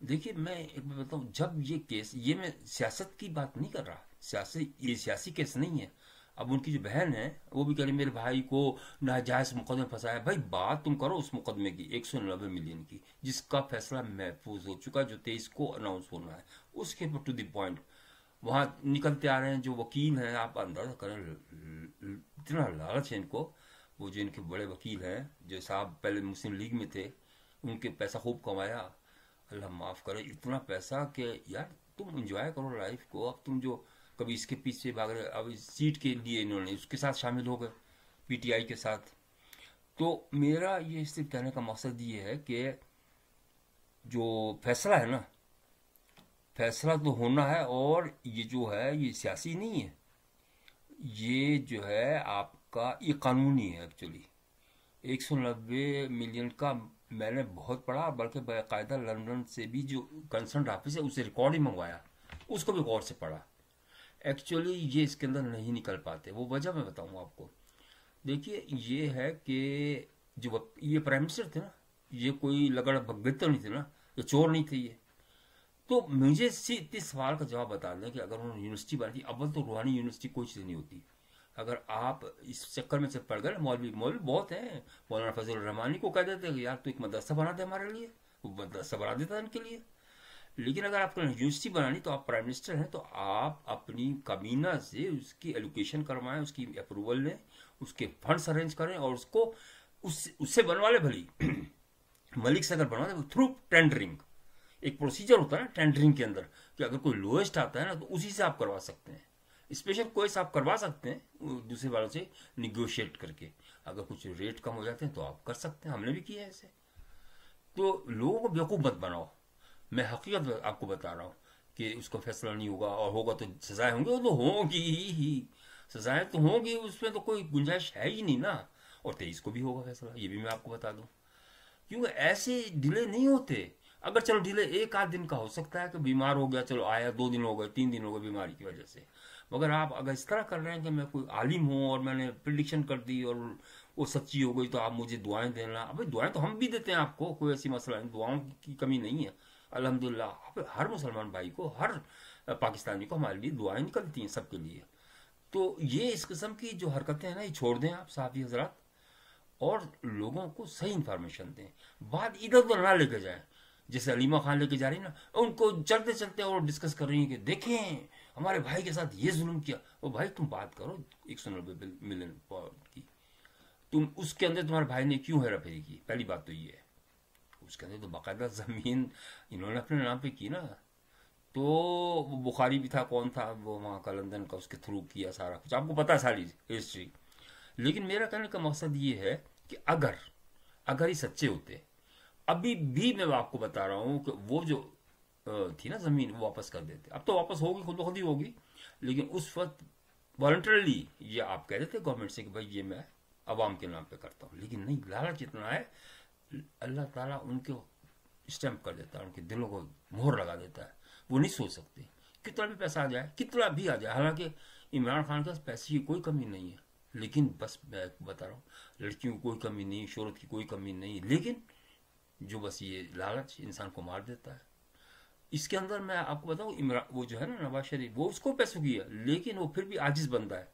دیکھیے میں ایک بات بتاؤں، جب یہ کیس، یہ میں سیاست کی بات نہیں کر رہا، یہ سیاسی کیس نہیں ہے. اب ان کی جو بہن ہے وہ بھی کہہ رہی میرے بھائی کو ناجائز مقدمے پھنسایا. بھائی بات تم کرو اس مقدمے کی 190 ملین کی، جس کا فیصلہ محفوظ ہو چکا، جو 23 کو اناؤنس ہونا ہے. اس کے ٹو دی پوائنٹ وہاں نکلتے آ رہے ہیں جو وکیل ہیں. آپ اندازہ کریں اتنا لالچ ہے ان کو. وہ جو ان کے بڑے وکیل ہیں، جو صاحب پہلے مسلم لیگ میں تھے، ان کے پیسہ خوب کمایا. اللہ معاف کرے، اتنا پیسہ کہ یار تم انجوائے کرو لائف کو. اب تم جو کبھی اس کے پیچھے بھاگ رہے، اب اس سیٹ کے لیے انہوں نے اس کے ساتھ شامل ہو گئے، پی ٹی آئی کے ساتھ. تو میرا یہ صرف کہنے کا مقصد یہ ہے کہ جو فیصلہ ہے نا، فیصلہ تو ہونا ہے، اور یہ جو ہے یہ سیاسی نہیں ہے، یہ جو ہے آپ کا یہ قانونی ہے ایکچولی. 190 ملین کا میں نے بہت پڑھا، بلکہ باقاعدہ لندن سے بھی جو کنسرن آفس ہے اسے ریکارڈ ہی منگوایا، اس کو بھی غور سے پڑھا. ایکچولی یہ اس کے اندر نہیں نکل پاتے. وہ وجہ میں بتاؤں آپ کو. دیکھیے یہ ہے کہ جو یہ پرائم منسٹر تھے نا، یہ کوئی لگڑ بھگت تو نہیں تھے نا، یہ چور نہیں تھے یہ. تو مجھے اس سوال کا جواب بتا دیں کہ اگر انہوں نے یونیورسٹی بنائی تھی، اول تو روحانی یونیورسٹی کوئی چیز نہیں ہوتی. اگر آپ اس چکر میں سے پڑ گئے، مولوی بہت ہیں. مولانا فضل الرحمانی کو کہہ دیتے کہ یار تو ایک مدرسہ بنا دے ہمارے لیے، وہ مدرسہ بنا دیتا ان کے لیے. لیکن اگر آپ کو یونیورسٹی بنانی، تو آپ پرائم منسٹر ہیں تو آپ اپنی کابینہ سے اس کی ایلوکیشن کروائیں، اس کی اپروول لیں، اس کے فنڈس ارینج کریں، اور اس کو اس سے بنوا لے. بھلی ملک سے اگر بنوا دے تھرو ٹینڈرنگ، ایک پروسیجر ہوتا ہے نا ٹینڈرنگ کے اندر، کہ اگر کوئی لوئسٹ آتا ہے نا تو اسی سے آپ کروا سکتے ہیں. اسپیشل کوئی سے آپ کروا سکتے ہیں دوسرے والوں سے نیگوشیٹ کر کے. اگر کچھ ریٹ کم ہو جاتے ہیں تو آپ کر سکتے ہیں، ہم نے بھی کیا ہے ایسے. تو لوگوں کو بیوقوف مت بناؤ. میں حقیقت آپ کو بتا رہا ہوں کہ اس کا فیصلہ نہیں ہوگا، اور ہوگا تو سزائیں ہوں گی. وہ تو ہوں گی ہی، سزائیں تو ہوں گی، اس میں تو کوئی گنجائش ہے ہی نہیں نا. اور 23 کو بھی ہوگا فیصلہ، یہ بھی میں آپ کو بتا دوں. کیونکہ ایسے ڈیلے نہیں ہوتے. اگر چلو ڈیلے ایک آدھ دن کا ہو سکتا ہے کہ بیمار ہو گیا، چلو آیا 2 دن ہو گئے، 3 دن ہو گئے بیماری کی وجہ سے. مگر آپ اگر اس طرح کر رہے ہیں کہ میں کوئی عالم ہوں اور میں نے پریڈکشن کر دی اور وہ سچی ہو گئی تو آپ مجھے دعائیں دینا. اب دعائیں تو ہم بھی دیتے ہیں آپ کو، کوئی ایسی مسئلہ نہیں، دعاؤں کی کمی نہیں ہے الحمدللہ. ہر مسلمان بھائی کو، ہر پاکستانی کو ہمارے لیے دعائیں نکلتی ہیں سب کے لیے. تو یہ اس قسم کی جو حرکتیں ہیں نا، یہ چھوڑ دیں آپ صحافی حضرات، اور لوگوں کو صحیح انفارمیشن دیں. بات ادھر ادھر نہ لے کے جائیں. جیسے علیمہ خان لے کے جا رہی نا، ان کو چلتے چلتے اور ڈسکس کر رہی ہیں کہ دیکھیں ہمارے بھائی کے ساتھ یہ ظلم کیا. وہ بھائی تم بات کرو 190 ملین کی، تم اس کے اندر تمہارے بھائی نے کیوں ہیرا پھیری کی؟ پہلی بات تو یہ ہے. اس کے اندر تو باقاعدہ زمین انہوں نے اپنے نام پہ کی نا. تو وہ بخاری بھی تھا، کون تھا وہ وہاں کا لندن کا، اس کے تھرو کیا سارا کچھ، آپ کو پتا ہے ساری ہسٹری. لیکن میرا کہنے کا مقصد یہ ہے کہ اگر یہ سچے ہوتے، ابھی بھی میں آپ کو بتا رہا ہوں کہ وہ جو تھی نا زمین، وہ واپس کر دیتے. اب تو واپس ہوگی، خود بخود ہی ہوگی. لیکن اس وقت والنٹرلی یہ آپ کہہ دیتے گورنمنٹ سے کہ بھائی یہ میں عوام کے نام پہ کرتا ہوں. لیکن نہیں، لالچ اتنا ہے، اللہ تعالیٰ ان کو اسٹیمپ کر دیتا ہے، ان کے دلوں کو مہر لگا دیتا ہے. وہ نہیں سوچ سکتے کتنا بھی پیسہ آ جائے، کتنا بھی آ جائے. حالانکہ عمران خان کے پاس پیسے کی کوئی کمی نہیں ہے، لیکن بس میں بتا رہا ہوں لڑکیوں کی کوئی کمی نہیں، شہرت کی کوئی کمی نہیں، لیکن جو بس یہ لالچ انسان کو مار دیتا ہے. اس کے اندر میں آپ کو بتاؤں، وہ جو ہے نا نواز شریف، وہ اس کو پیسوں کی ہے، لیکن وہ پھر بھی عاجز بندہ ہے.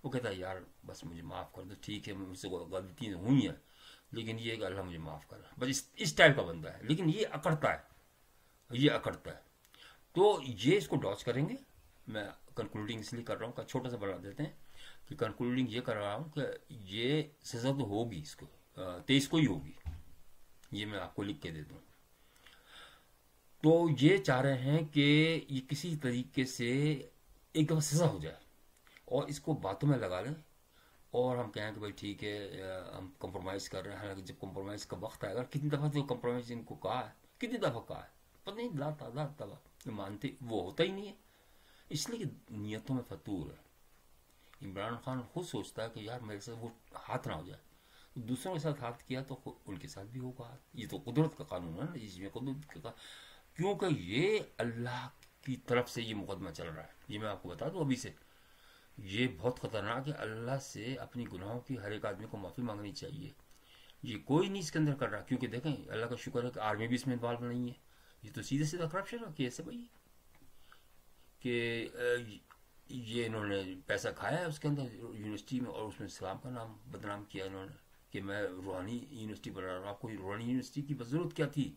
وہ کہتا ہے یار بس مجھے معاف کر دو، ٹھیک ہے مجھ سے غلطی ہوئی ہیں، لیکن یہ کہ اللہ مجھے معاف کر. بس اس ٹائپ کا بندہ ہے. لیکن یہ اکڑتا ہے. تو یہ اس کو ڈاچ کریں گے. میں کنکلوڈنگ اس لیے کر رہا ہوں کہ چھوٹا سا بنا دیتے ہیں کہ کنکلوڈنگ یہ کر رہا ہوں کہ یہ سزا تو ہوگی اس کو، 23 کو ہی ہوگی، یہ میں آپ کو لکھ کے دے دوں. تو یہ چاہ رہے ہیں کہ یہ کسی طریقے سے ایک دفعہ سزا ہو جائے، اور اس کو باتوں میں لگا لیں، اور ہم کہیں کہ بھائی ٹھیک ہے ہم کمپرومائز کر رہے ہیں. حالانکہ جب کمپرومائز کا وقت آئے گا، کتنی دفعہ تو کمپرومائز ان کو کہا ہے، کتنی دفعہ کہا ہے، پتہ نہیں لا تعداد دفعہ مانتے، وہ ہوتا ہی نہیں ہے. اس لیے کہ نیتوں میں فتور ہے. عمران خان خود سوچتا ہے کہ یار میرے سے وہ ہاتھ نہ ہو جائے، دوسروں کے ساتھ ہاتھ کیا تو ان کے ساتھ بھی ہوگا ہاتھ. یہ تو قدرت کا قانون ہے نا، اس میں قدرت کا، کیونکہ یہ اللہ کی طرف سے یہ مقدمہ چل رہا ہے. یہ میں آپ کو بتا دوں ابھی سے، یہ بہت خطرناک ہے. اللہ سے اپنی گناہوں کی ہر ایک آدمی کو معافی مانگنی چاہیے. یہ کوئی نہیں اس کے اندر کر رہا، کیونکہ دیکھیں اللہ کا شکر ہے کہ آرمی بھی اس میں انوالو نہیں ہے. یہ تو سیدھے سیدھا کرپشن کا کیس ہے بھائی، کہ یہ انہوں نے پیسہ کھایا ہے اس کے اندر یونیورسٹی میں، اور اس میں اسلام کا نام بدنام کیا انہوں نے کہ میں روحانی یونیورسٹی بنا رہا ہوں. آپ کو روحانی یونیورسٹی کی ضرورت کیا تھی؟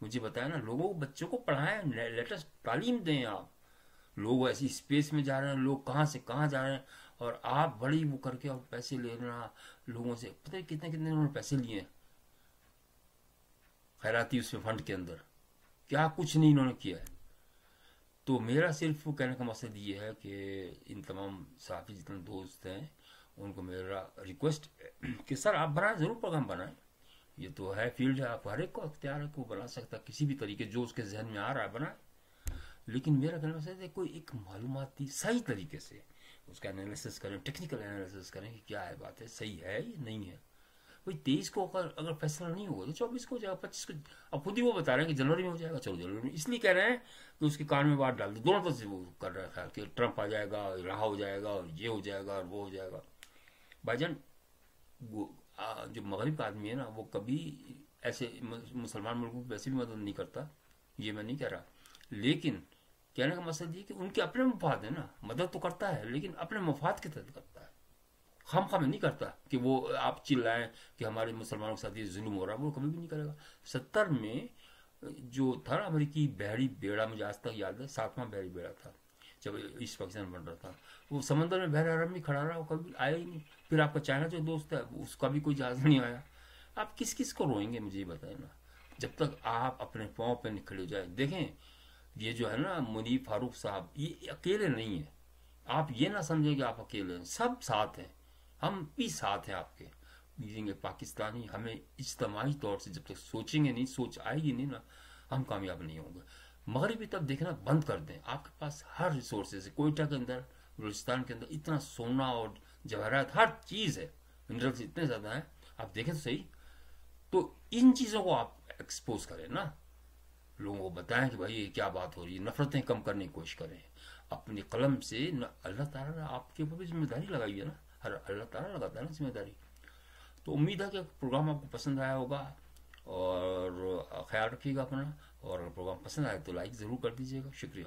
مجھے بتایا نا. لوگوں کو، بچوں کو پڑھائیں، لیٹسٹ تعلیم دیں. آپ لوگ ایسی اسپیس میں جا رہے ہیں، لوگ کہاں سے کہاں جا رہے ہیں، اور آپ بڑی وہ کر کے اور پیسے لینا لوگوں سے. پتہ ہے کتنے کتنے انہوں نے پیسے لیے ہیں خیراتی اس میں فنڈ کے اندر، کیا کچھ نہیں انہوں نے کیا ہے. تو میرا صرف کہنے کا مقصد یہ ہے کہ ان تمام صحافی جتنے دوست ہیں ان کو میرا ریکویسٹ کہ سر آپ بنائیں، ضرور پروگرام بنائیں. یہ تو ہے فیلڈ ہے، آپ ہر ایک کو اختیار ہے کہ وہ بنا سکتا ہے کسی بھی طریقے جو اس کے ذہن میں آ رہا ہے بنائیں. لیکن میرا کہنا مقصد ہے کوئی ایک معلوماتی صحیح طریقے سے اس کا انالیسس کریں، ٹیکنیکل انالیسس کریں کہ کیا ہے بات ہے، صحیح ہے یا نہیں ہے. بھائی 23 کو اگر فیصلہ نہیں ہوگا تو 24 کو ہو جائے گا، 25 کو. اب خود ہی وہ بتا رہے ہیں کہ جنوری میں ہو جائے گا. چلو جنوری میں اس لیے کہہ رہے ہیں کہ اس کے کان میں بات ڈال دو. دونوں طرف سے وہ کر رہا ہے خیال کہ ٹرمپ آ جائے گا، رہا ہو جائے گا، اور یہ ہو جائے گا اور وہ ہو جائے گا. بھائی جان جو مغرب کا آدمی ہے نا وہ کبھی ایسے مسلمان ملکوں کو ویسے بھی مدد نہیں کرتا، یہ میں نہیں کہہ رہا. لیکن کہنے کا مقصد یہ کہ ان کے اپنے مفاد ہیں نا. مدد تو کرتا ہے لیکن اپنے مفاد کے تحت کرتا ہے، خام خام نہیں کرتا کہ وہ آپ چلائیں کہ ہمارے مسلمانوں کے ساتھ یہ ظلم ہو رہا ہے. وہ کبھی بھی نہیں کرے گا. 70 میں جو تھا نا امریکی بحری بیڑا، مجھے آج تک یاد ہے، 7واں بحری بیڑا تھا جب ایسٹ پاکستان بن رہا تھا. وہ سمندر میں بحر عرب میں کھڑا رہا، وہ کبھی آیا ہی نہیں. پھر آپ کا چائنا جو دوست ہے اس کا بھی کوئی جہاز نہیں آیا. آپ کس کس کو روئیں گے مجھے یہ بتائیں نا. جب تک آپ اپنے پاؤں پہ کھڑے ہو جائیں. دیکھیں یہ جو ہے نا منیب فاروق صاحب، یہ اکیلے نہیں ہیں. آپ یہ نہ سمجھیں کہ آپ اکیلے ہیں، سب ساتھ ہیں. ہم بھی ساتھ ہیں آپ کے. یہ پاکستانی ہمیں اجتماعی طور سے جب تک سوچیں گے نہیں، سوچ آئے گی نہیں نا، ہم کامیاب نہیں ہوں گے. مغربی طب دیکھنا بند کر دیں. آپ کے پاس ہر ریسورسز ہے. کوئٹہ کے اندر، بلوچستان کے اندر اتنا سونا اور جواہرات ہر چیز ہے، منرلز اتنے زیادہ ہیں. آپ دیکھیں تو صحیح. تو ان چیزوں کو آپ ایکسپوز کریں نا، لوگوں کو بتائیں کہ بھائی یہ کیا بات ہو رہی ہے. نفرتیں کم کرنے کی کوشش کریں اپنی قلم سے. اللہ تعالیٰ نے آپ کے اوپر بھی ذمہ داری لگائی ہے نا، ہر اللہ تعالیٰ لگاتا ہے نا ذمہ داری. تو امید ہے کہ پروگرام آپ کو پسند آیا ہوگا، اور خیال رکھیے گا اپنا. اور اگر پروگرام پسند آئے تو لائک ضرور کر دیجیے گا. شکریہ.